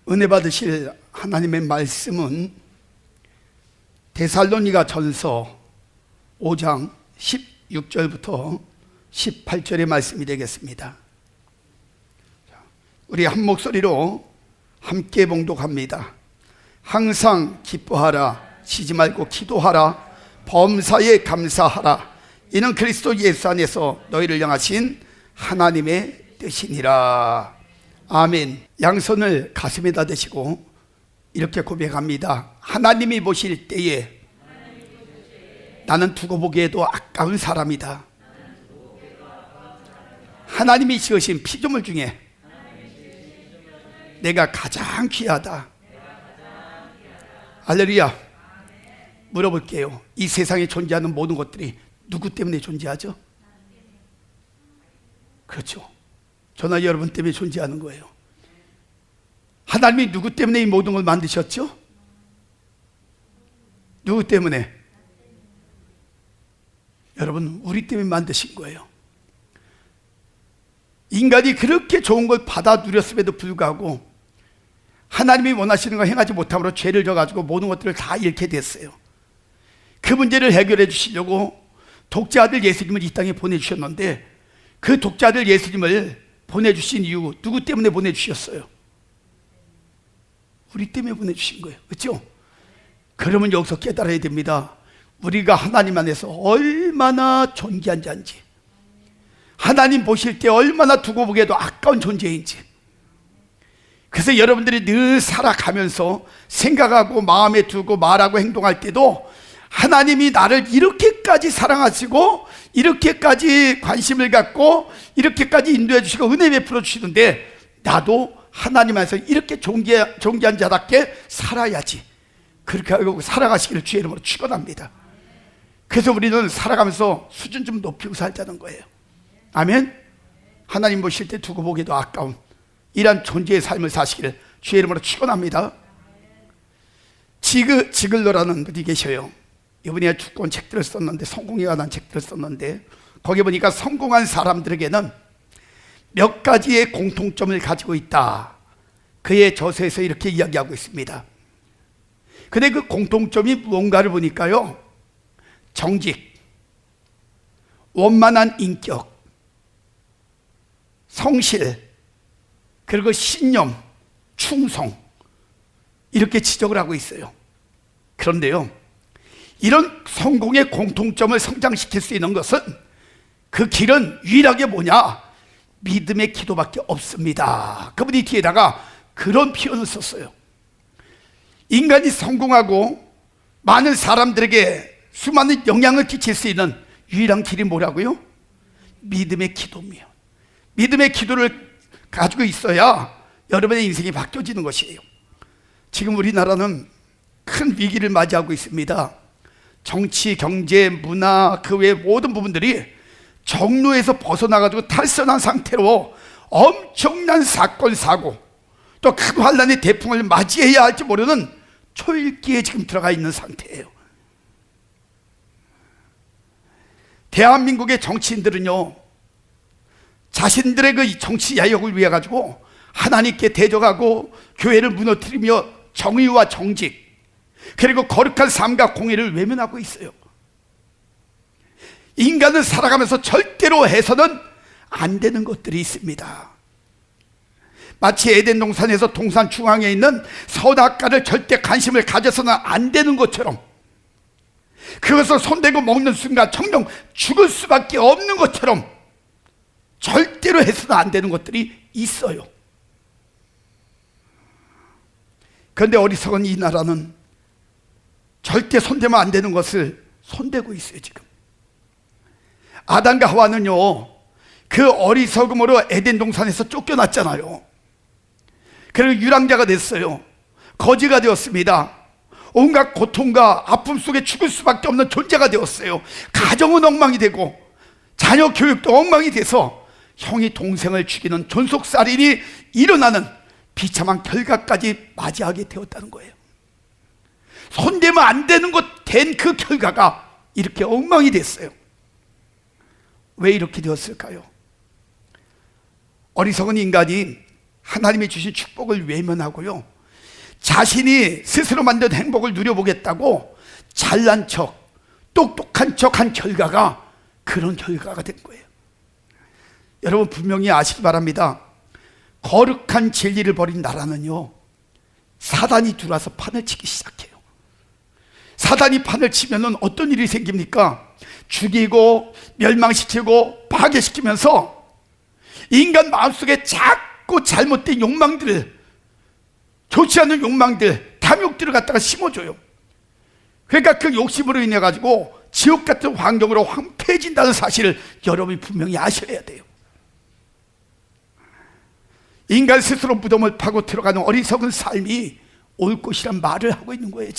은혜 받으실 하나님의 말씀은 데살로니가 전서 5장 16절부터 18절의 말씀이 되겠습니다. 우리 한 목소리로 함께 봉독합니다. 항상 기뻐하라, 쉬지 말고 기도하라, 범사에 감사하라. 이는 그리스도 예수 안에서 너희를 향하신 하나님의 뜻이니라. 아멘. 양손을 가슴에다 대시고 이렇게 고백합니다. 하나님이 보실 때에 나는 두고 보기에도 아까운 사람이다. 하나님이 지으신 피조물 중에 내가 가장 귀하다. 할렐루야. 물어볼게요. 이 세상에 존재하는 모든 것들이 누구 때문에 존재하죠? 그렇죠. 저나 여러분 때문에 존재하는 거예요. 하나님이 누구 때문에 이 모든 걸 만드셨죠? 누구 때문에? 여러분, 우리 때문에 만드신 거예요. 인간이 그렇게 좋은 걸 받아 누렸음에도 불구하고 하나님이 원하시는 걸 행하지 못함으로 죄를 져가지고 모든 것들을 다 잃게 됐어요. 그 문제를 해결해 주시려고 독자 아들 예수님을 이 땅에 보내주셨는데, 그 독자 아들 예수님을 보내주신 이유, 누구 때문에 보내주셨어요? 우리 때문에 보내주신 거예요. 그렇죠? 그러면 여기서 깨달아야 됩니다. 우리가 하나님 안에서 얼마나 존귀한 자인지, 하나님 보실 때 얼마나 두고 보기에도 아까운 존재인지. 그래서 여러분들이 늘 살아가면서 생각하고 마음에 두고 말하고 행동할 때도 하나님이 나를 이렇게까지 사랑하시고 이렇게까지 관심을 갖고 이렇게까지 인도해 주시고 은혜 베풀어 주시는데, 나도 하나님 안에서 이렇게 존귀한 자답게 살아야지. 그렇게 하고 살아가시기를 주의 이름으로 축원합니다. 그래서 우리는 살아가면서 수준 좀 높이고 살자는 거예요. 아멘. 하나님 보실 때 두고 보기도 아까운 이런 존재의 삶을 사시기를 주의 이름으로 축원합니다. 지글러라는 분이 계셔요. 이분이 두꺼운 책들을 썼는데, 성공에 관한 책들을 썼는데, 거기 보니까 성공한 사람들에게는 몇 가지의 공통점을 가지고 있다. 그의 저서에서 이렇게 이야기하고 있습니다. 근데 그 공통점이 무언가를 보니까요, 정직, 원만한 인격, 성실, 그리고 신념, 충성, 이렇게 지적을 하고 있어요. 그런데요, 이런 성공의 공통점을 성장시킬 수 있는 것은, 그 길은 유일하게 뭐냐? 믿음의 기도밖에 없습니다. 그분이 뒤에다가 그런 표현을 썼어요. 인간이 성공하고 많은 사람들에게 수많은 영향을 끼칠 수 있는 유일한 길이 뭐라고요? 믿음의 기도입니다. 믿음의 기도를 가지고 있어야 여러분의 인생이 바뀌어지는 것이에요. 지금 우리나라는 큰 위기를 맞이하고 있습니다. 정치, 경제, 문화, 그 외의 모든 부분들이 정로에서 벗어나가지고 탈선한 상태로 엄청난 사건, 사고, 또 큰 환란의 대풍을 맞이해야 할지 모르는 초일기에 지금 들어가 있는 상태예요. 대한민국의 정치인들은요, 자신들의 그 정치 야욕을 위해 가지고 하나님께 대적하고 교회를 무너뜨리며 정의와 정직, 그리고 거룩한 삶과 공의를 외면하고 있어요. 인간은 살아가면서 절대로 해서는 안 되는 것들이 있습니다. 마치 에덴 동산에서 동산 중앙에 있는 선악과를 절대 관심을 가져서는 안 되는 것처럼, 그것을 손대고 먹는 순간 정령 죽을 수밖에 없는 것처럼 절대로 해서는 안 되는 것들이 있어요. 그런데 어리석은 이 나라는 절대 손대면 안 되는 것을 손대고 있어요. 지금 아담과 하와는요, 그 어리석음으로 에덴 동산에서 쫓겨났잖아요. 그리고 유랑자가 됐어요. 거지가 되었습니다. 온갖 고통과 아픔 속에 죽을 수밖에 없는 존재가 되었어요. 가정은 엉망이 되고 자녀 교육도 엉망이 돼서 형이 동생을 죽이는 존속살인이 일어나는 비참한 결과까지 맞이하게 되었다는 거예요. 손대면 안 되는 것 된 그 결과가 이렇게 엉망이 됐어요. 왜 이렇게 되었을까요? 어리석은 인간이 하나님이 주신 축복을 외면하고요, 자신이 스스로 만든 행복을 누려보겠다고 잘난 척, 똑똑한 척 한 결과가 그런 결과가 된 거예요. 여러분 분명히 아시기 바랍니다. 거룩한 진리를 버린 나라는요, 사단이 들어와서 판을 치기 시작해요. 사단이 판을 치면은 어떤 일이 생깁니까? 죽이고 멸망시키고 파괴시키면서 인간 마음속에 자꾸 잘못된 욕망들을, 좋지 않은 욕망들, 탐욕들을 갖다가 심어줘요. 그러니까 그 욕심으로 인해 가지고 지옥 같은 환경으로 황폐해진다는 사실을 여러분이 분명히 아셔야 돼요. 인간 스스로 무덤을 파고 들어가는 어리석은 삶이 올 것이란 말을 하고 있는 거예요.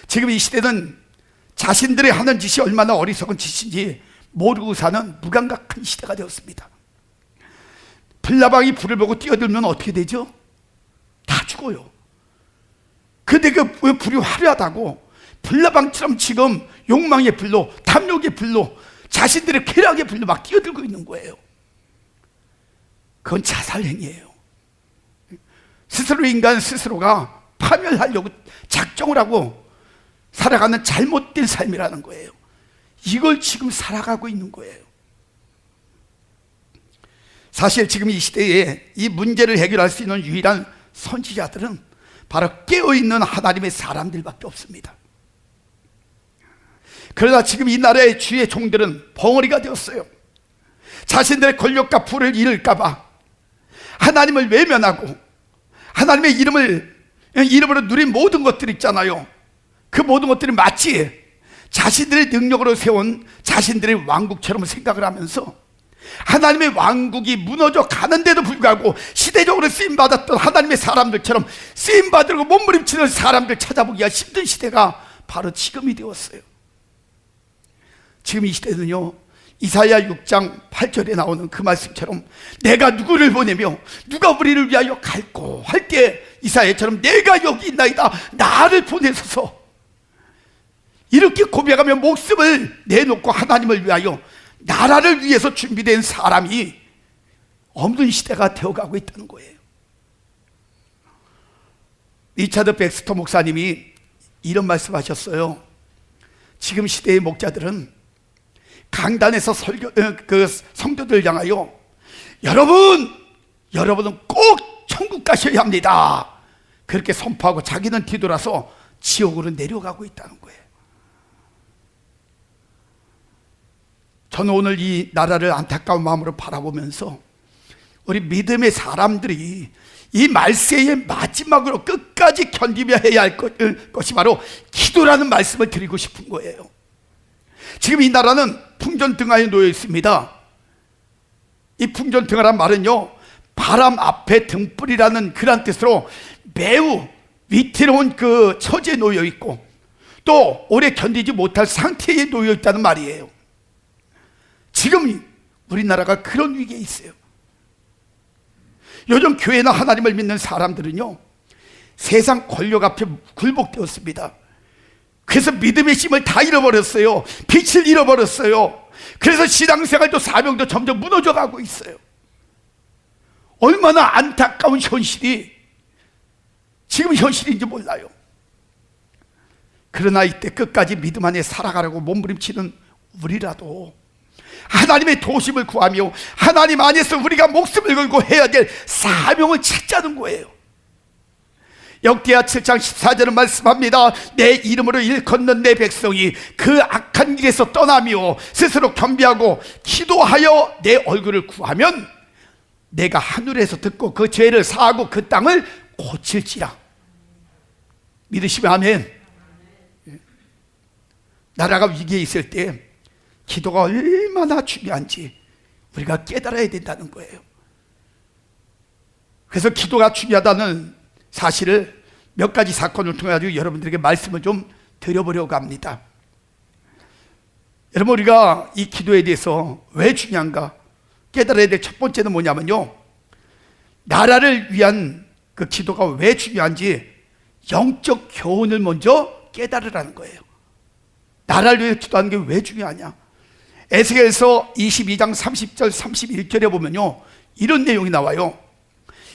지금 이 시대는 자신들이 하는 짓이 얼마나 어리석은 짓인지 모르고 사는 무감각한 시대가 되었습니다. 불나방이 불을 보고 뛰어들면 어떻게 되죠? 다 죽어요. 근데 그 불이 화려하다고 불나방처럼 지금 욕망의 불로, 탐욕의 불로, 자신들의 쾌락의 불로 막 뛰어들고 있는 거예요. 그건 자살행위예요. 스스로 인간 스스로가 파멸하려고 작정을 하고 살아가는 잘못된 삶이라는 거예요. 이걸 지금 살아가고 있는 거예요. 사실 지금 이 시대에 이 문제를 해결할 수 있는 유일한 선지자들은 바로 깨어있는 하나님의 사람들밖에 없습니다. 그러나 지금 이 나라의 주의 종들은 벙어리가 되었어요. 자신들의 권력과 부를 잃을까봐 하나님을 외면하고 하나님의 이름으로 누린 모든 것들 있잖아요. 그 모든 것들이 마치 자신들의 능력으로 세운 자신들의 왕국처럼 생각을 하면서 하나님의 왕국이 무너져 가는데도 불구하고 시대적으로 쓰임받았던 하나님의 사람들처럼 쓰임받으려고 몸부림치는 사람들 찾아보기가 힘든 시대가 바로 지금이 되었어요. 지금 이 시대는요, 이사야 6장 8절에 나오는 그 말씀처럼 내가 누구를 보내며 누가 우리를 위하여 갈꼬 할 때 이사야처럼 내가 여기 있나이다, 나를 보내소서, 이렇게 고백하며 목숨을 내놓고 하나님을 위하여 나라를 위해서 준비된 사람이 없는 시대가 되어가고 있다는 거예요. 리차드 백스터 목사님이 이런 말씀하셨어요. 지금 시대의 목자들은 강단에서 성도들 향하여 여러분은 꼭 천국 가셔야 합니다, 그렇게 선포하고 자기는 뒤돌아서 지옥으로 내려가고 있다는 거예요. 저는 오늘 이 나라를 안타까운 마음으로 바라보면서 우리 믿음의 사람들이 이 말세의 마지막으로 끝까지 견디며 해야 할 것이 바로 기도라는 말씀을 드리고 싶은 거예요. 지금 이 나라는 풍전등화에 놓여 있습니다. 이 풍전등화란 말은요, 바람 앞에 등불이라는 그런 뜻으로 매우 위태로운 그 처지에 놓여 있고 또 오래 견디지 못할 상태에 놓여 있다는 말이에요. 지금 우리나라가 그런 위기에 있어요. 요즘 교회나 하나님을 믿는 사람들은요, 세상 권력 앞에 굴복되었습니다. 그래서 믿음의 힘을 다 잃어버렸어요. 빛을 잃어버렸어요. 그래서 신앙생활도 사명도 점점 무너져가고 있어요. 얼마나 안타까운 현실이 지금 현실인지 몰라요. 그러나 이때 끝까지 믿음 안에 살아가려고 몸부림치는 우리라도 하나님의 도심을 구하며 하나님 안에서 우리가 목숨을 걸고 해야 될 사명을 찾자는 거예요. 역대하 7장 14절은 말씀합니다. 내 이름으로 일컫는 내 백성이 그 악한 길에서 떠나며 스스로 겸비하고 기도하여 내 얼굴을 구하면 내가 하늘에서 듣고 그 죄를 사하고 그 땅을 고칠지라. 믿으시면 아멘. 나라가 위기에 있을 때 기도가 얼마나 중요한지 우리가 깨달아야 된다는 거예요. 그래서 기도가 중요하다는 사실을 몇 가지 사건을 통해 가지고 여러분들에게 말씀을 좀 드려보려고 합니다. 여러분, 우리가 이 기도에 대해서 왜 중요한가 깨달아야 될 첫 번째는 뭐냐면요, 나라를 위한 그 기도가 왜 중요한지 영적 교훈을 먼저 깨달으라는 거예요. 나라를 위해 기도하는 게 왜 중요하냐. 에스겔서 22장 30절 31절에 보면요, 이런 내용이 나와요.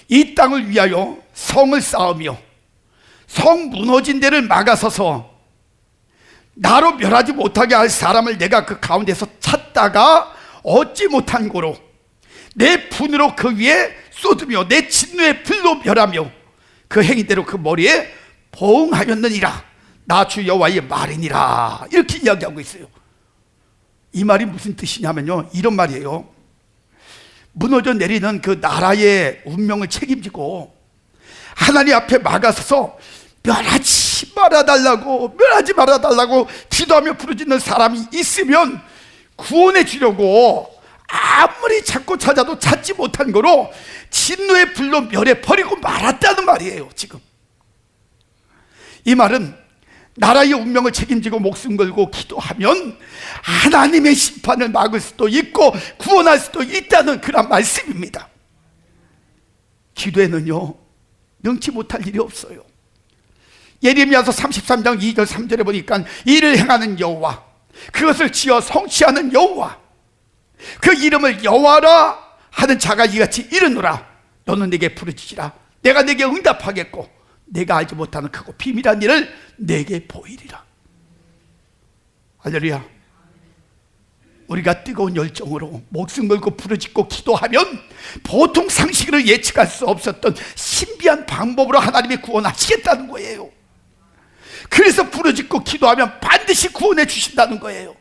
이 땅을 위하여 성을 쌓으며 성 무너진 데를 막아서서 나로 멸하지 못하게 할 사람을 내가 그 가운데서 찾다가 얻지 못한 고로 내 분으로 그 위에 쏟으며 내 진노의 불로 멸하며 그 행위대로 그 머리에 보응하였느니라. 나 주 여호와의 말이니라. 이렇게 이야기하고 있어요. 이 말이 무슨 뜻이냐면요, 이런 말이에요. 무너져 내리는 그 나라의 운명을 책임지고 하나님 앞에 막아서서 멸하지 말아달라고 기도하며 부르짖는 사람이 있으면 구원해 주려고 아무리 찾고 찾아도 찾지 못한 거로 진노의 불로 멸해 버리고 말았다는 말이에요. 지금 이 말은 나라의 운명을 책임지고 목숨 걸고 기도하면 하나님의 심판을 막을 수도 있고 구원할 수도 있다는 그런 말씀입니다. 기도에는요, 능치 못할 일이 없어요. 예레미야서 33장 2절 3절에 보니까 이를 행하는 여호와, 그것을 지어 성취하는 여호와, 그 이름을 여호와라 하는 자가 이같이 이르노라. 너는 내게 부르짖으라. 내가 내게 응답하겠고 내가 알지 못하는 크고 비밀한 일을 내게 보이리라. 할렐루야. 우리가 뜨거운 열정으로 목숨 걸고 부르짖고 기도하면 보통 상식으로 예측할 수 없었던 신비한 방법으로 하나님이 구원하시겠다는 거예요. 그래서 부르짖고 기도하면 반드시 구원해 주신다는 거예요.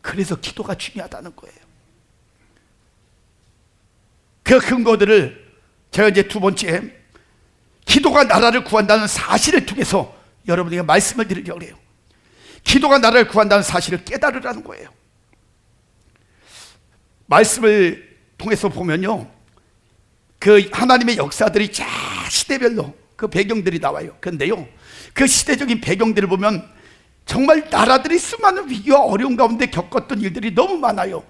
그래서 기도가 중요하다는 거예요. 그 근거들을 제가 이제 두 번째, 기도가 나라를 구한다는 사실을 통해서 여러분에게 말씀을 드리려고 해요. 기도가 나라를 구한다는 사실을 깨달으라는 거예요. 말씀을 통해서 보면요, 그 하나님의 역사들이 자 시대별로 그 배경들이 나와요. 그런데요, 그 시대적인 배경들을 보면 정말 나라들이 수많은 위기와 어려움 가운데 겪었던 일들이 너무 많아요.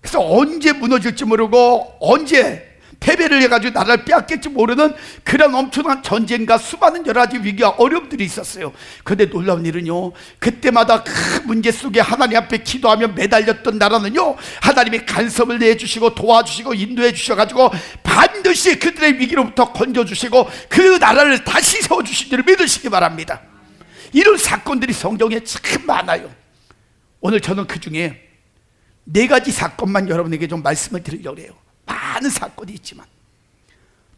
그래서 언제 무너질지 모르고 언제 패배를 해가지고 나라를 빼앗길지 모르는 그런 엄청난 전쟁과 수많은 여러 가지 위기와 어려움들이 있었어요. 그런데 놀라운 일은요, 그때마다 큰 문제 속에 하나님 앞에 기도하며 매달렸던 나라는요, 하나님이 간섭을 내주시고 도와주시고 인도해 주셔가지고 반드시 그들의 위기로부터 건져주시고 그 나라를 다시 세워주신 줄을 믿으시기 바랍니다. 이런 사건들이 성경에 참 많아요. 오늘 저는 그 중에 4가지 사건만 여러분에게 좀 말씀을 드리려고 해요. 많은 사건이 있지만,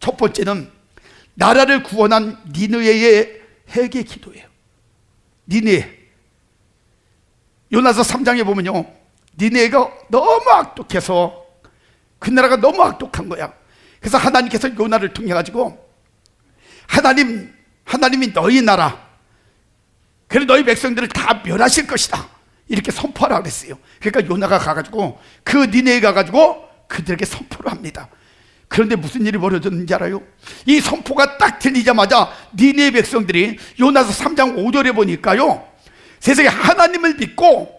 첫 번째는 나라를 구원한 니느웨의 회개 기도예요. 니느웨, 요나서 3장에 보면요, 니느웨가 너무 악독해서 그 나라가 너무 악독한 거야. 그래서 하나님께서 요나를 통해 가지고 하나님이 너희 나라, 그래 너희 백성들을 다 멸하실 것이다 이렇게 선포하라고 그랬어요. 그러니까 요나가 가가지고 그 니느웨에 가가지고 그들에게 선포를 합니다. 그런데 무슨 일이 벌어졌는지 알아요? 이 선포가 딱 들리자마자 니느웨 백성들이 요나서 3장 5절에 보니까요, 세상에 하나님을 믿고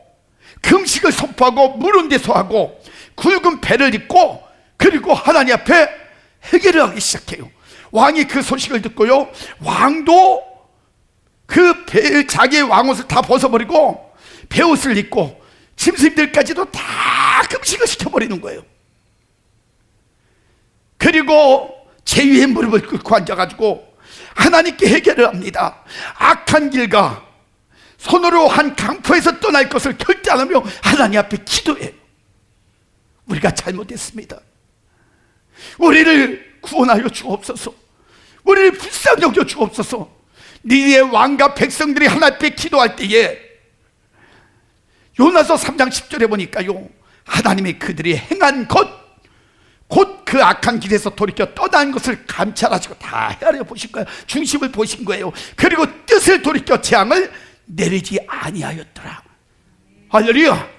금식을 선포하고 물은대소하고 굵은 배를 입고 그리고 하나님 앞에 회개를 하기 시작해요. 왕이 그 소식을 듣고요, 왕도 그 자기의 왕옷을 다 벗어버리고 베옷을 입고 짐승들까지도 다 금식을 시켜버리는 거예요. 그리고 제위의 무릎을 꿇고 앉아가지고 하나님께 회개를 합니다. 악한 길과 손으로 한 강포에서 떠날 것을 결단하며 하나님 앞에 기도해요. 우리가 잘못했습니다. 우리를 구원하여 주옵소서. 우리를 불쌍히 여겨 주옵소서. 니느웨 왕과 백성들이 하나님 앞에 기도할 때에 요나서 3장 10절에 보니까요, 하나님이 그들이 행한 것, 곧 그 악한 길에서 돌이켜 떠난 것을 감찰하시고 다 헤아려 보신 거예요. 중심을 보신 거예요. 그리고 뜻을 돌이켜 재앙을 내리지 아니하였더라. 할렐루야.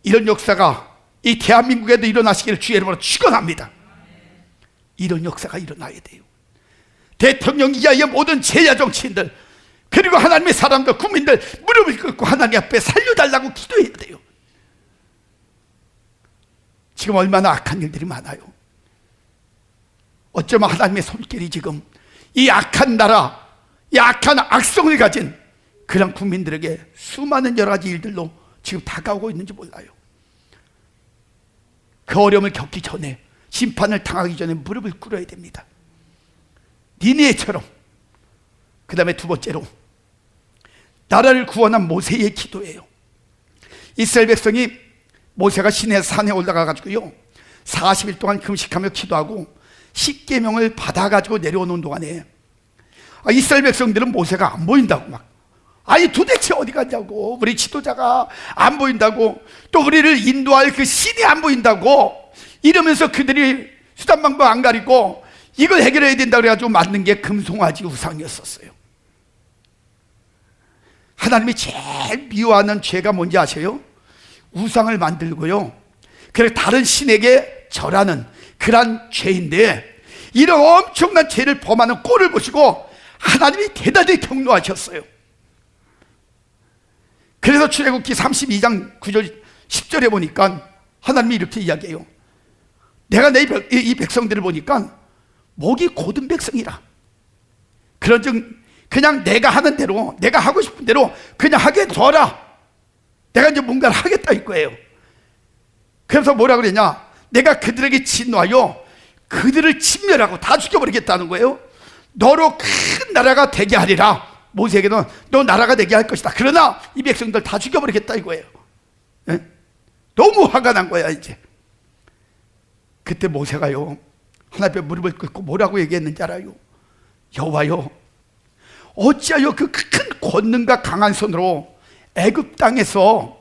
이런 역사가 이 대한민국에도 일어나시기를 주의 이름으로 축원합니다. 이런 역사가 일어나야 돼요. 대통령 이하의 모든 제야 정치인들, 그리고 하나님의 사람들, 국민들 무릎을 꿇고 하나님 앞에 살려달라고 기도해야 돼요. 지금 얼마나 악한 일들이 많아요. 어쩌면 하나님의 손길이 지금 이 악한 나라, 이 악한 악성을 가진 그런 국민들에게 수많은 여러 가지 일들로 지금 다가오고 있는지 몰라요. 그 어려움을 겪기 전에 심판을 당하기 전에 무릎을 꿇어야 됩니다. 니느웨처럼. 그 다음에 두 번째로 나라를 구원한 모세의 기도예요. 이스라엘 백성이 모세가 시내 산에 올라가 가지고요 40일 동안 금식하며 기도하고 십계명을 받아가지고 내려오는 동안에 이스라엘 백성들은 모세가 안 보인다고 막, 아니 도대체 어디 갔냐고, 우리 지도자가 안 보인다고, 또 우리를 인도할 그 신이 안 보인다고 이러면서 그들이 수단 방법 안 가리고 이걸 해결해야 된다 그래가지고 만든 게 금송아지 우상이었었어요. 하나님이 제일 미워하는 죄가 뭔지 아세요? 우상을 만들고요 그래서 다른 신에게 절하는 그런 죄인데, 이런 엄청난 죄를 범하는 꼴을 보시고 하나님이 대단히 경노하셨어요. 그래서 출애굽기 32장 9절 10절에 보니까 하나님이 이렇게 이야기해요. 내가 이 백성들을 보니까 목이 곧은 백성이라. 그런즉 그냥 내가 하는 대로, 내가 하고 싶은 대로 그냥 하게 둬라. 내가 이제 뭔가를 하겠다 이거예요. 그래서 뭐라 그랬냐? 내가 그들에게 진노하여 그들을 진멸하고 다 죽여버리겠다는 거예요. 너로 큰 나라가 되게 하리라. 모세에게는 너 나라가 되게 할 것이다. 그러나 이 백성들 다 죽여버리겠다 이거예요. 네? 너무 화가 난 거야 이제. 그때 모세가요 하나님 앞에 무릎을 꿇고 뭐라고 얘기했는지 알아요? 여호와여, 어찌하여 그 큰 권능과 강한 손으로 애굽 땅에서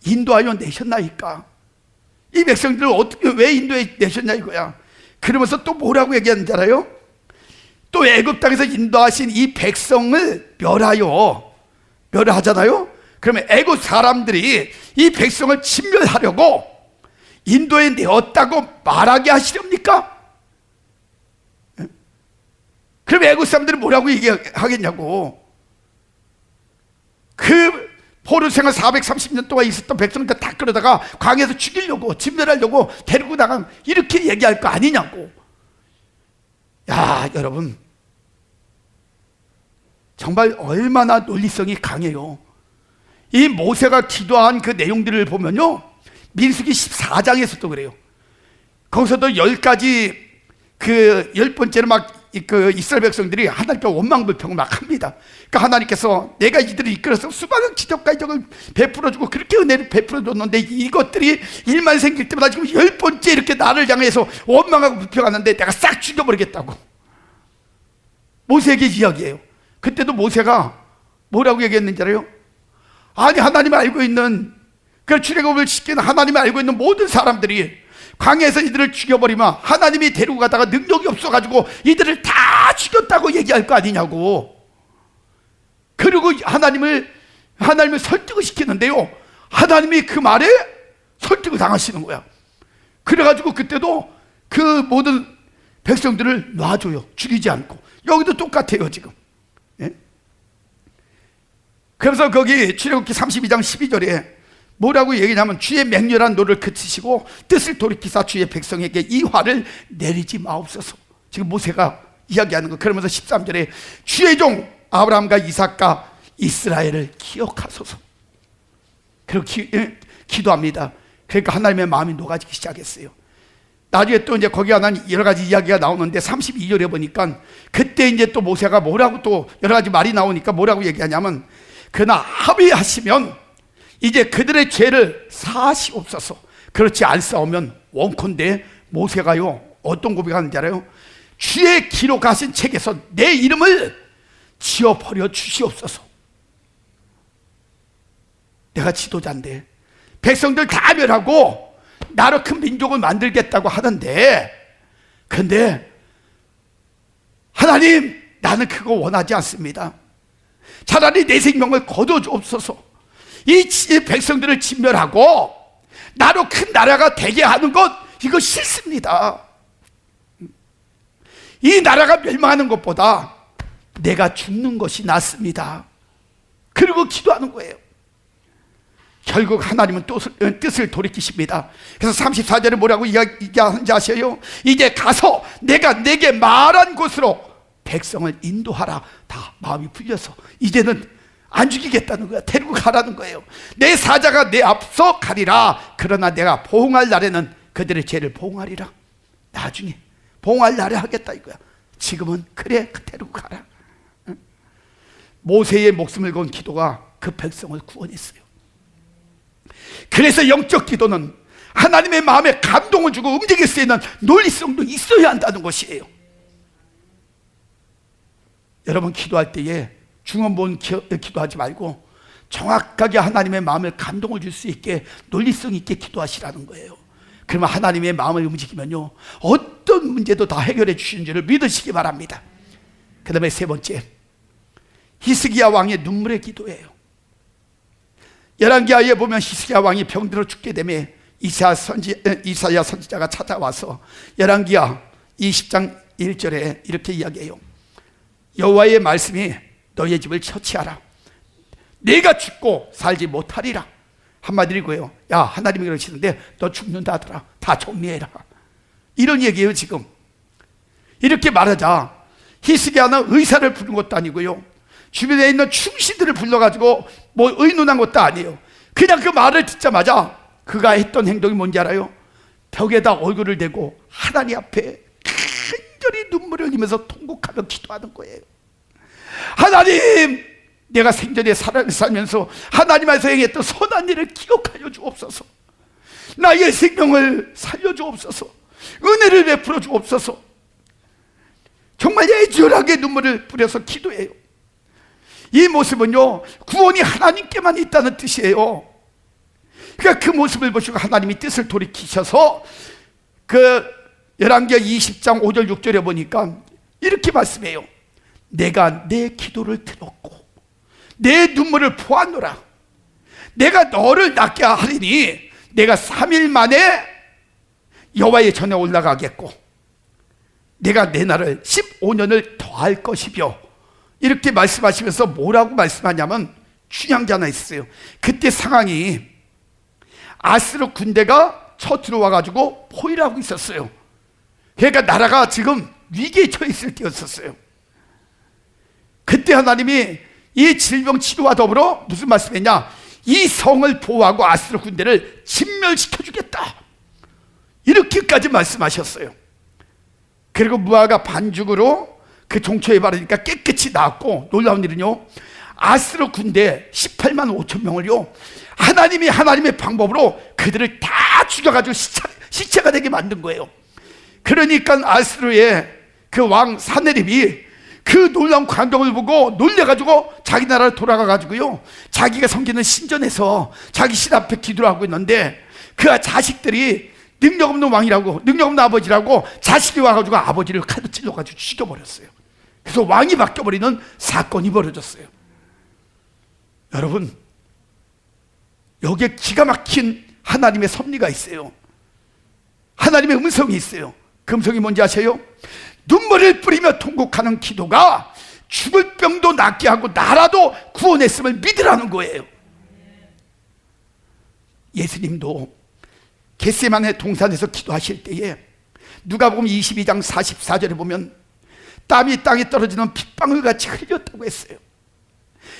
인도하여 내셨나이까? 이 백성들을 어떻게 왜 인도해 내셨냐 이거야. 그러면서 또 뭐라고 얘기하는지 알아요? 또 애굽 땅에서 인도하신 이 백성을 멸하잖아요. 그러면 애굽 사람들이 이 백성을 진멸하려고 인도에 내었다고 말하게 하시렵니까? 그럼 애굽 사람들이 뭐라고 얘기하겠냐고. 그 포로 생활 430년 동안 있었던 백성들 다 끌어다가 광야에서 죽이려고, 진멸하려고 데리고 나간, 이렇게 얘기할 거 아니냐고. 야, 여러분 정말 얼마나 논리성이 강해요. 이 모세가 기도한 그 내용들을 보면요 민수기 14장에서도 그래요. 거기서도 10가지 그 10번째로 막 그 이스라엘 백성들이 하나님께 원망불평을 막 합니다. 그러니까 하나님께서 내가 이들을 이끌어서 수많은 기적과 이적을 베풀어주고 그렇게 은혜를 베풀어줬는데 이것들이 일만 생길 때마다 지금 10번째 이렇게 나를 향해서 원망하고 불평하는데 내가 싹 죽여버리겠다고 모세에게 이야기해요. 그때도 모세가 뭐라고 얘기했는지 알아요? 아니 하나님이 알고 있는, 그 출애굽을 시키는 하나님이 알고 있는 모든 사람들이 광야에서 이들을 죽여버리면 하나님이 데리고 가다가 능력이 없어가지고 이들을 다 죽였다고 얘기할 거 아니냐고. 그리고 하나님을 설득을 시키는데요 하나님이 그 말에 설득을 당하시는 거야. 그래가지고 그때도 그 모든 백성들을 놔줘요. 죽이지 않고. 여기도 똑같아요 지금. 예? 그래서 거기 출애굽기 32장 12절에 뭐라고 얘기냐면 주의 맹렬한 노를 그치시고 뜻을 돌이키사 주의 백성에게 이 화를 내리지 마옵소서. 지금 모세가 이야기하는 거. 그러면서 13절에 주의 종 아브라함과 이삭과 이스라엘을 기억하소서. 그리고 기도합니다. 그러니까 하나님의 마음이 녹아지기 시작했어요. 나중에 또 이제 거기 하나님 여러 가지 이야기가 나오는데 32절에 보니까 그때 이제 또 모세가 뭐라고 또 여러 가지 말이 나오니까 뭐라고 얘기하냐면 그러나 합의하시면 이제 그들의 죄를 사하시옵소서. 그렇지 않사오면 원컨대 모세가요 어떤 고백하는지 알아요? 주의 기록하신 책에서 내 이름을 지워버려 주시옵소서. 내가 지도자인데 백성들 다 멸하고 나로 큰 민족을 만들겠다고 하는데, 근데 하나님 나는 그거 원하지 않습니다. 차라리 내 생명을 거둬주옵소서. 이 백성들을 진멸하고 나로 큰 나라가 되게 하는 것, 이거 싫습니다. 이 나라가 멸망하는 것보다 내가 죽는 것이 낫습니다. 그리고 기도하는 거예요. 결국 하나님은 뜻을 돌이키십니다. 그래서 34절에 뭐라고 이야기하는지 아세요? 이제 가서 내가 내게 말한 곳으로 백성을 인도하라. 다 마음이 풀려서 이제는 안 죽이겠다는 거야. 데리고 가라는 거예요. 내 사자가 내 앞서 가리라. 그러나 내가 보응할 날에는 그들의 죄를 보응하리라. 나중에 봉할 날에 하겠다 이거야. 지금은 그래 그대로 가라. 모세의 목숨을 건 기도가 그 백성을 구원했어요. 그래서 영적 기도는 하나님의 마음에 감동을 주고 움직일 수 있는 논리성도 있어야 한다는 것이에요. 여러분 기도할 때에 중언부언 기도하지 말고 정확하게 하나님의 마음에 감동을 줄 수 있게 논리성 있게 기도하시라는 거예요. 그러면 하나님의 마음을 움직이면요 어떤 문제도 다 해결해 주시는 줄을 믿으시기 바랍니다. 그 다음에 세 번째, 히스기야 왕의 눈물의 기도예요. 열왕기하에 보면 히스기야 왕이 병들어 죽게 되면 이사야 선지자가 찾아와서 열왕기하 20장 1절에 이렇게 이야기해요. 여호와의 말씀이 너의 집을 처치하라. 내가 죽고 살지 못하리라. 한마디로 이거예요. 야, 하나님이 그러시는데 너 죽는다 하더라. 다 정리해라. 이런 얘기예요. 지금 이렇게 말하자 히스기야는 의사를 부른 것도 아니고요, 주변에 있는 충신들을 불러가지고 뭐 의논한 것도 아니에요. 그냥 그 말을 듣자마자 그가 했던 행동이 뭔지 알아요? 벽에다 얼굴을 대고 하나님 앞에 간절히 눈물을 흘리면서 통곡하며 기도하는 거예요. 하나님, 내가 생전에 살면서 하나님 앞에서 행했던 선한 일을 기억하여 주옵소서. 나의 생명을 살려 주옵소서. 은혜를 베풀어 주옵소서. 정말 애절하게 눈물을 뿌려서 기도해요. 이 모습은요 구원이 하나님께만 있다는 뜻이에요. 그러니까 그 모습을 보시고 하나님이 뜻을 돌이키셔서 그 열왕기하 20장 5절 6절에 보니까 이렇게 말씀해요. 내가 내 기도를 들었고 내 눈물을 보았노라. 내가 너를 낫게 하리니 내가 3일 만에 여호와의 전에 올라가겠고 내가 내 날을 15년을 더할 것이며, 이렇게 말씀하시면서 뭐라고 말씀하냐면 중요한 게 하나 있어요. 그때 상황이 아스루 군대가 쳐 들어와 가지고 포위하고 있었어요. 그러니까 나라가 지금 위기에 처해 있을 때였었어요. 그때 하나님이 이 질병 치료와 더불어 무슨 말씀했냐? 이 성을 보호하고 아스루 군대를 진멸시켜 주겠다. 이렇게까지 말씀하셨어요. 그리고 무화과 반죽으로 그 종초에 바르니까 깨끗이 나았고, 놀라운 일은요 아스루 군대 18만 5천 명을요 하나님이 하나님의 방법으로 그들을 다 죽여가지고 시체가 되게 만든 거예요. 그러니까 아스루의 그 왕 사네립이 그 놀라운 광경을 보고 놀래가지고 자기 나라로 돌아가가지고요 자기가 섬기는 신전에서 자기 신 앞에 기도를 하고 있는데 그 자식들이 능력 없는 왕이라고, 능력 없는 아버지라고 자식이 와가지고 아버지를 칼로 찔러가지고 죽여버렸어요. 그래서 왕이 바뀌어버리는 사건이 벌어졌어요. 여러분, 여기에 기가 막힌 하나님의 섭리가 있어요. 하나님의 음성이 있어요. 그 음성이 뭔지 아세요? 눈물을 뿌리며 통곡하는 기도가 죽을 병도 낫게 하고 나라도 구원했음을 믿으라는 거예요. 예수님도 겟세마네 동산에서 기도하실 때에 누가복음 22장 44절에 보면 땀이 땅에 떨어지는 핏방울 같이 흘렸다고 했어요.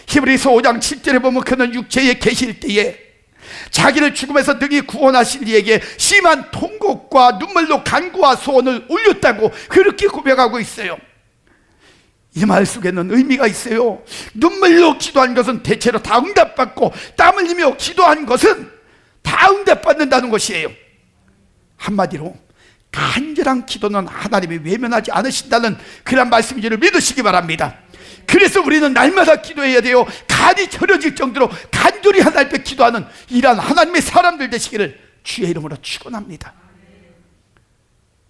히브리서 5장 7절에 보면 그는 육체에 계실 때에 자기를 죽음에서 능히 구원하실 이에게 심한 통곡과 눈물로 간구와 소원을 올렸다고 그렇게 고백하고 있어요. 이 말 속에는 의미가 있어요. 눈물로 기도한 것은 대체로 다 응답받고 땀 흘리며 기도한 것은 다 응답받는다는 것이에요. 한마디로 간절한 기도는 하나님이 외면하지 않으신다는 그런 말씀인 줄 믿으시기 바랍니다. 그래서 우리는 날마다 기도해야 돼요. 간이 저려질 정도로 간절히 하나님 앞에 기도하는 이러한 하나님의 사람들 되시기를 주의 이름으로 축원합니다.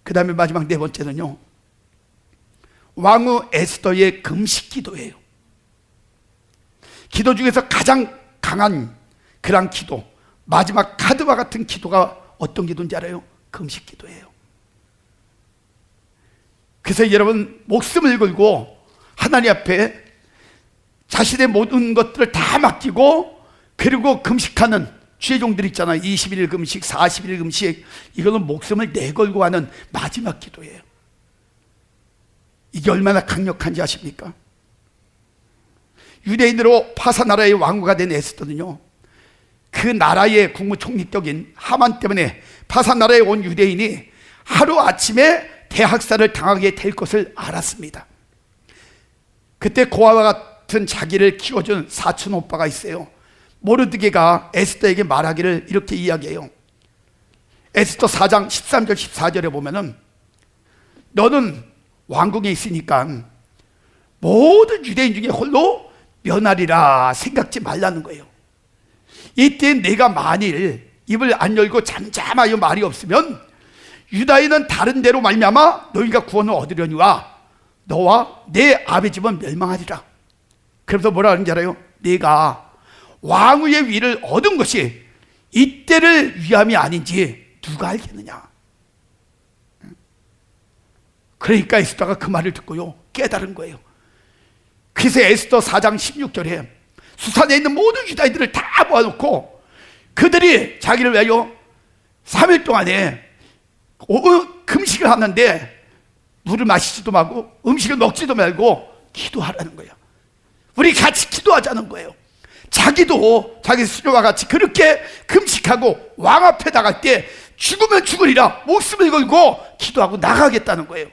그 다음에 마지막 네 번째는요 왕후 에스더의 금식 기도예요. 기도 중에서 가장 강한 그런 기도, 마지막 카드와 같은 기도가 어떤 기도인지 알아요? 금식 기도예요. 그래서 여러분 목숨을 걸고 하나님 앞에 자신의 모든 것들을 다 맡기고 그리고 금식하는 주의 종들 있잖아요. 20일 금식, 40일 금식, 이거는 목숨을 내걸고 하는 마지막 기도예요. 이게 얼마나 강력한지 아십니까? 유대인으로 파사 나라의 왕후가 된 에스더는요 그 나라의 국무총리격인 하만 때문에 파사 나라에 온 유대인이 하루아침에 대학살을 당하게 될 것을 알았습니다. 그때 그와 같은 자기를 키워준 사촌 오빠가 있어요. 모르드게가 에스더에게 말하기를 이렇게 이야기해요. 에스더 4장 13절 14절에 보면은 너는 왕궁에 있으니까 모든 유대인 중에 홀로 면하리라 생각지 말라는 거예요. 이때 내가 만일 입을 안 열고 잠잠하여 말이 없으면 유다인은 다른 데로 말미암아 너희가 구원을 얻으려니와 너와 내 아비 집은 멸망하리라. 그래서 뭐라 하는지 알아요? 내가 왕위의 위를 얻은 것이 이때를 위함이 아닌지 누가 알겠느냐. 그러니까 에스더가 그 말을 듣고요 깨달은 거예요. 그래서 에스더 4장 16절에 수산에 있는 모든 유다인들을 다 모아놓고 그들이 자기를 위하여 3일 동안에 금식을 하는데 물을 마시지도 말고 음식을 먹지도 말고 기도하라는 거예요. 우리 같이 기도하자는 거예요. 자기도 자기 수녀와 같이 그렇게 금식하고 왕 앞에 나갈 때 죽으면 죽으리라 목숨을 걸고 기도하고 나가겠다는 거예요.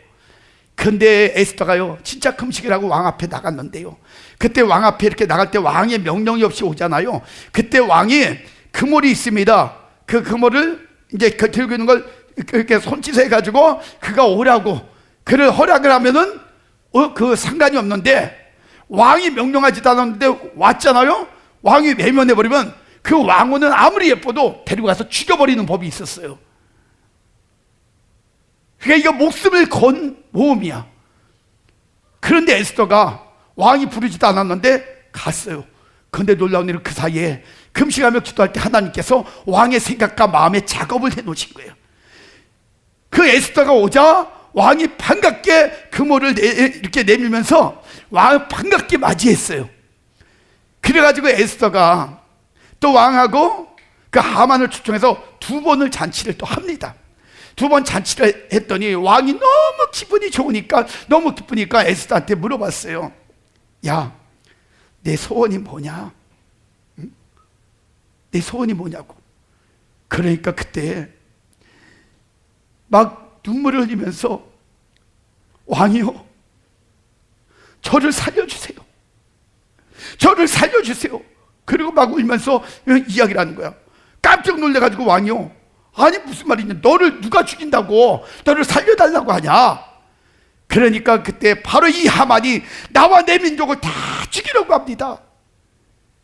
그런데 에스더가요 진짜 금식을 하고 왕 앞에 나갔는데요, 그때 왕 앞에 이렇게 나갈 때 왕의 명령이 없이 오잖아요. 그때 왕이 그물이 있습니다. 그 그물을 이제 들고 있는 걸 이렇게 손짓 해가지고 그가 오라고 그를 허락을 하면은 그 상관이 없는데 왕이 명령하지도 않았는데 왔잖아요. 왕이 외면해버리면 그 왕후는 아무리 예뻐도 데리고 가서 죽여버리는 법이 있었어요. 그러니까 이거 목숨을 건 모험이야. 그런데 에스더가 왕이 부르지도 않았는데 갔어요. 그런데 놀라운 일은 그 사이에 금식하며 기도할 때 하나님께서 왕의 생각과 마음의 작업을 해놓으신 거예요. 그 에스더가 오자 왕이 반갑게 그물을 이렇게 내밀면서 왕을 반갑게 맞이했어요. 그래가지고 에스더가 또 왕하고 그 하만을 초청해서 2번을 잔치를 또 합니다. 2번 잔치를 했더니 왕이 너무 기분이 좋으니까 너무 기쁘니까 에스더한테 물어봤어요. 야, 내 소원이 뭐냐? 응? 내 소원이 뭐냐고. 그러니까 그때 막 눈물을 흘리면서 왕이요, 저를 살려주세요. 저를 살려주세요. 그리고 막 울면서 이야기를 하는 거야. 깜짝 놀래가지고 왕이요, 아니 무슨 말이냐, 너를 누가 죽인다고 너를 살려달라고 하냐. 그러니까 그때 바로 이 하만이 나와 내 민족을 다 죽이려고 합니다.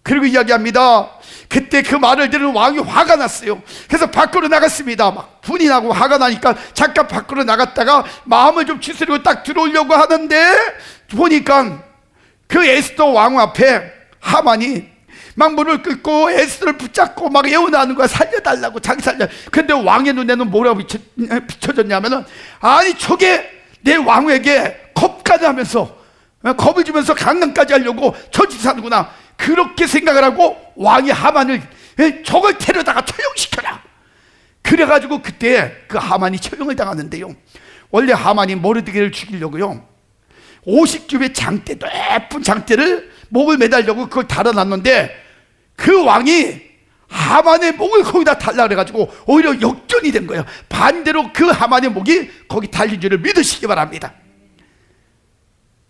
그리고 이야기합니다. 그때 그 말을 들은 왕이 화가 났어요. 그래서 밖으로 나갔습니다. 막 분이 나고 화가 나니까 잠깐 밖으로 나갔다가 마음을 좀 추스리고 딱 들어오려고 하는데 보니까 그 에스더 왕 앞에 하만이 막 물을 끓고 에스더를 붙잡고 막 예언하는 거야. 살려달라고, 자기 살려. 근데 왕의 눈에는 뭐라고 비춰졌냐면은, 아니 저게 내 왕에게 겁까지 하면서 겁을 주면서 강간까지 하려고 저 짓을 하는구나. 그렇게 생각을 하고 왕이 하만을 저걸 데려다가 처형시켜라. 그래가지고 그때 그 하만이 처형을 당하는데요, 원래 하만이 모르드게를 죽이려고요 50규빗 장대, 높은 장대를 목을 매달려고 그걸 달아놨는데 그 왕이 하만의 목을 거기다 달라 그래가지고 오히려 역전이 된 거예요. 반대로 그 하만의 목이 거기 달린 줄을 믿으시기 바랍니다.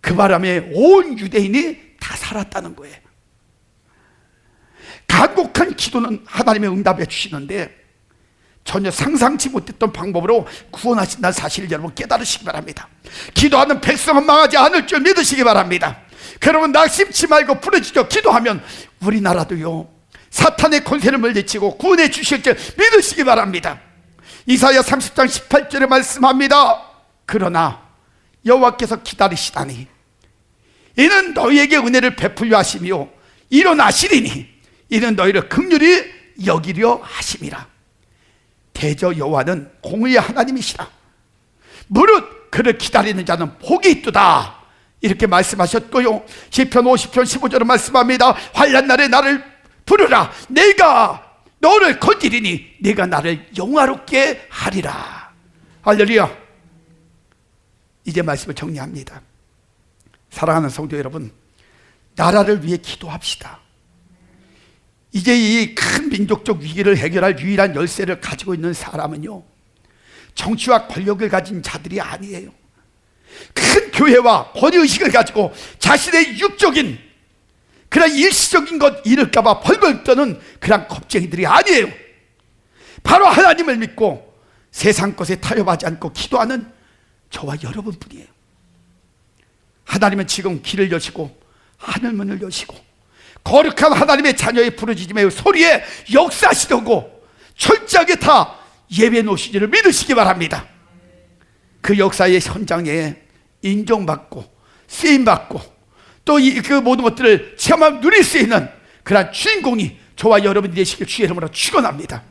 그 바람에 온 유대인이 다 살았다는 거예요. 간곡한 기도는 하나님의 응답해 주시는데 전혀 상상치 못했던 방법으로 구원하신다는 사실을 여러분 깨달으시기 바랍니다. 기도하는 백성은 망하지 않을 줄 믿으시기 바랍니다. 여러분 낙심치 말고 부르짖어 기도하면 우리나라도요 사탄의 권세를 물리치고 구원해 주실 줄 믿으시기 바랍니다. 이사야 30장 18절에 말씀합니다. 그러나 여호와께서 기다리시다니 이는 너희에게 은혜를 베풀려 하시며 일어나시리니 이는 너희를 긍휼히 여기려 하심이라. 대저 여호와는 공의의 하나님이시라. 무릇 그를 기다리는 자는 복이 있도다. 이렇게 말씀하셨고요, 시편 50편 15절은 말씀합니다. 환난 날에 나를 부르라. 내가 너를 건지리니 내가 나를 영화롭게 하리라. 할렐루야. 이제 말씀을 정리합니다. 사랑하는 성도 여러분, 나라를 위해 기도합시다. 이제 이 큰 민족적 위기를 해결할 유일한 열쇠를 가지고 있는 사람은요 정치와 권력을 가진 자들이 아니에요. 큰 교회와 권위의식을 가지고 자신의 육적인 그런 일시적인 것 잃을까봐 벌벌 떠는 그런 겁쟁이들이 아니에요. 바로 하나님을 믿고 세상 것에 타협하지 않고 기도하는 저와 여러분뿐이에요. 하나님은 지금 길을 여시고 하늘문을 여시고 거룩한 하나님의 자녀의 부르짖음의 소리에 역사하시려고 철저하게 다 예배 놓으시기를 믿으시기 바랍니다. 그 역사의 현장에 인정받고 쓰임받고 또 그 모든 것들을 체험하며 누릴 수 있는 그런 주인공이 저와 여러분이 되시길 주의 이름으로 축원합니다.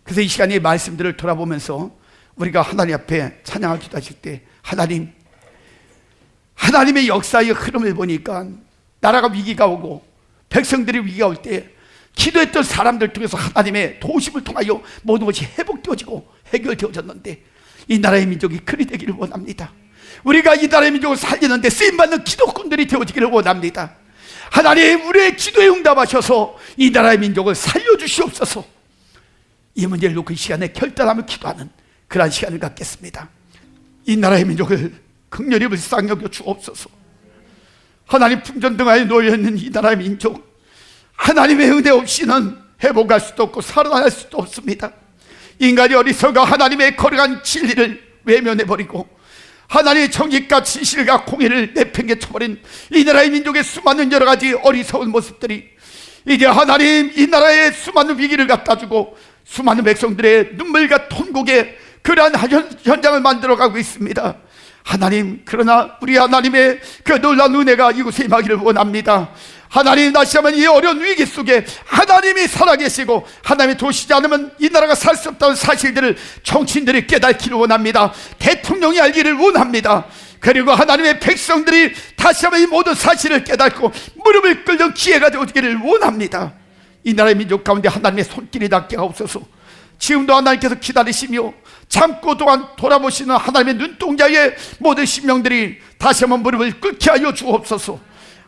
그래서 이 시간에 말씀들을 돌아보면서 우리가 하나님 앞에 찬양을 기도하실 때 하나님의 역사의 흐름을 보니까 나라가 위기가 오고 백성들이 위기가 올 때 기도했던 사람들 통해서 하나님의 도우심을 통하여 모든 것이 회복되어지고 해결되어졌는데 이 나라의 민족이 그리 되기를 원합니다. 우리가 이 나라의 민족을 살리는데 쓰임받는 기도꾼들이 되어지기를 원합니다. 하나님, 우리의 기도에 응답하셔서 이 나라의 민족을 살려주시옵소서. 이 문제를 놓고 이 시간에 결단하며 기도하는 그러한 시간을 갖겠습니다. 이 나라의 민족을 긍휼히 불쌍히 여겨 주옵소서. 하나님 풍전등하에 놓여있는 이 나라의 민족, 하나님의 은혜 없이는 회복할 수도 없고 살아날 수도 없습니다. 인간이 어리석어 하나님의 거룩한 진리를 외면해버리고 하나님의 정직과 진실과 공의를 내팽개쳐버린 이 나라의 민족의 수많은 여러 가지 어리석은 모습들이 이제 하나님 이 나라의 수많은 위기를 갖다주고 수많은 백성들의 눈물과 통곡의 그러한 현장을 만들어가고 있습니다. 하나님, 그러나 우리 하나님의 그 놀라운 은혜가 이곳에 임하기를 원합니다. 하나님, 다시 한번 이 어려운 위기 속에 하나님이 살아계시고 하나님이 도우시지 않으면 이 나라가 살 수 없다는 사실들을 정치인들이 깨닫기를 원합니다. 대통령이 알기를 원합니다. 그리고 하나님의 백성들이 다시 한번 이 모든 사실을 깨닫고 무릎을 꿇는 기회가 되어지기를 원합니다. 이 나라의 민족 가운데 하나님의 손길이 닿게 하옵소서. 지금도 하나님께서 기다리시며 참고 또한 돌아보시는 하나님의 눈동자의 모든 심령들이 다시 한번 무릎을 꿇게 하여 주옵소서.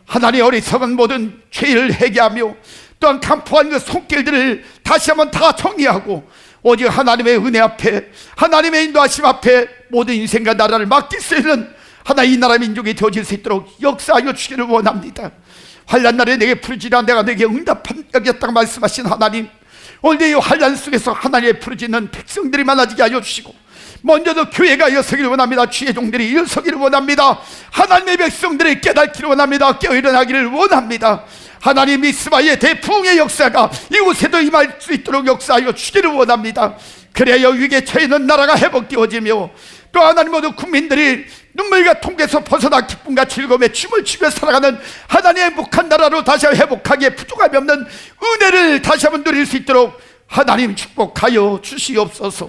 하나님의 어리석은 모든 죄를 회개하며 또한 강포한 그 손길들을 다시 한번 다 정리하고 오직 하나님의 은혜 앞에 하나님의 인도하심 앞에 모든 인생과 나라를 맡길 수 있는 하나의 이 나라 민족이 되어질 수 있도록 역사하여 주기를 원합니다. 환난 날에 내게 부르짖으라 내가 내게 응답하겠다고 말씀하신 하나님, 오늘 이 환난 속에서 하나님의 부르짖는 백성들이 많아지게 하여 주시고 먼저도 교회가 일어서기를 원합니다. 주의 종들이 일어서기를 원합니다. 하나님의 백성들이 깨닫기를 원합니다. 깨어 일어나기를 원합니다. 하나님 미스바의 대풍의 역사가 이곳에도 임할 수 있도록 역사하여 주기를 원합니다. 그래야 위기에 처해 있는 나라가 회복되어지며 또 하나님 모든 국민들이 눈물과 통계에서 벗어나 기쁨과 즐거움에 춤을 추며 살아가는 하나님의 행복한 나라로 다시 회복하기에 부족함이 없는 은혜를 다시 한번 누릴 수 있도록 하나님 축복하여 주시옵소서.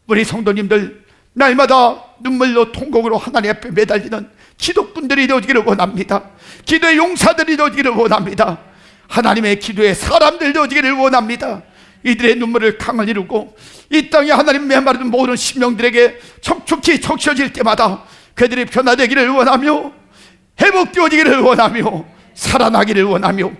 우리 성도님들 날마다 눈물로 통곡으로 하나님 앞에 매달리는 기도꾼들이 되어지기를 원합니다. 기도의 용사들이 되어지기를 원합니다. 하나님의 기도의 사람들 되어지기를 원합니다. 이들의 눈물을 강을 이루고 이 땅에 하나님 메마르는 모든 심령들에게 촉촉히 적셔질 때마다 그들이 변화되기를 원하며 회복되어지기를 원하며 살아나기를 원하며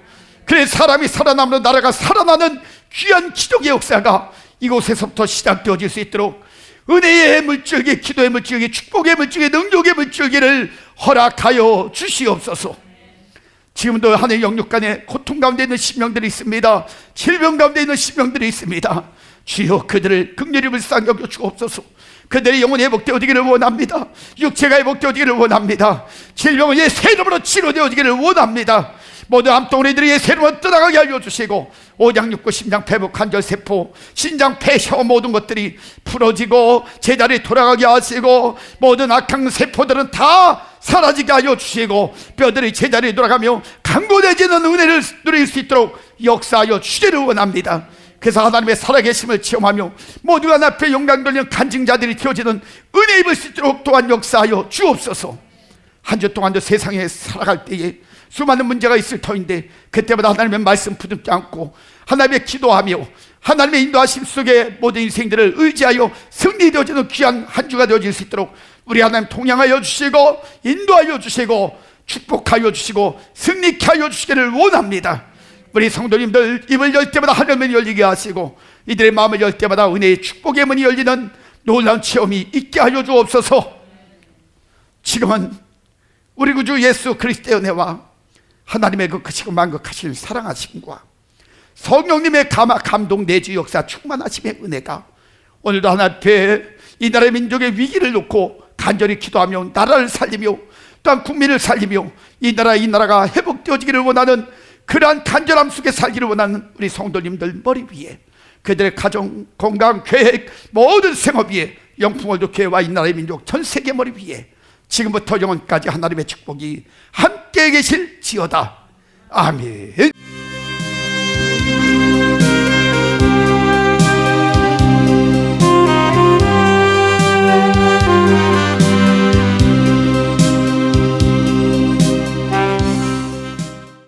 그래 사람이 살아남으로 나라가 살아나는 귀한 기적의 역사가 이곳에서부터 시작되어질 수 있도록 은혜의 물줄기, 기도의 물줄기, 축복의 물줄기, 능력의 물줄기를 허락하여 주시옵소서. 지금도 하늘 영육 간에 고통 가운데 있는 심령들이 있습니다. 질병 가운데 있는 심령들이 있습니다. 주여 그들을 긍휼히 불쌍히 여겨 주옵소서. 그들의 영혼이 회복되어지기를 원합니다. 육체가 회복되어지기를 원합니다. 질병은 예수의 이름으로 치료되어지기를 원합니다. 모든 암덩어리들이 예수의 이름으로 떠나가게 알려주시고 오장 육구 심장 폐부 관절 세포 신장 폐 혀 모든 것들이 풀어지고 제자리에 돌아가게 하시고 모든 악한 세포들은 다 사라지게 하여 주시고 뼈들이 제자리에 돌아가며 강건해지는 은혜를 누릴 수 있도록 역사하여 주기를 원합니다. 그래서 하나님의 살아계심을 체험하며 모두가 나 앞에 영광 돌리는 간증자들이 되어지는 은혜 입을 수 있도록 또한 역사하여 주옵소서. 한 주 동안도 세상에 살아갈 때에 수많은 문제가 있을 터인데 그때마다 하나님의 말씀 붙들지 않고 하나님의 기도하며 하나님의 인도하심 속에 모든 인생들을 의지하여 승리되어지는 귀한 한 주가 되어질 수 있도록 우리 하나님 동행하여 주시고 인도하여 주시고 축복하여 주시고 승리케 하여 주시기를 원합니다. 우리 성도님들 입을 열 때마다 하늘문이 열리게 하시고 이들의 마음을 열 때마다 은혜의 축복의 문이 열리는 놀라운 체험이 있게 하여 주옵소서. 지금은 우리 구주 예수 그리스도의 은혜와 하나님의 그 크시고 만극하실 사랑하심과 성령님의 감동 내주 역사 충만하심의 은혜가 오늘도 하나 돼 이 나라의 민족의 위기를 놓고 간절히 기도하며 나라를 살리며 또한 국민을 살리며 이 나라가 회복되어지기를 원하는 그러한 간절함 속에 살기를 원하는 우리 성도님들 머리 위에, 그들의 가정, 건강, 계획, 모든 생업 위에, 영풍월도 교회와 이 나라의 민족 전 세계 머리 위에 지금부터 영원까지 하나님의 축복이 함께 계실지어다. 아멘.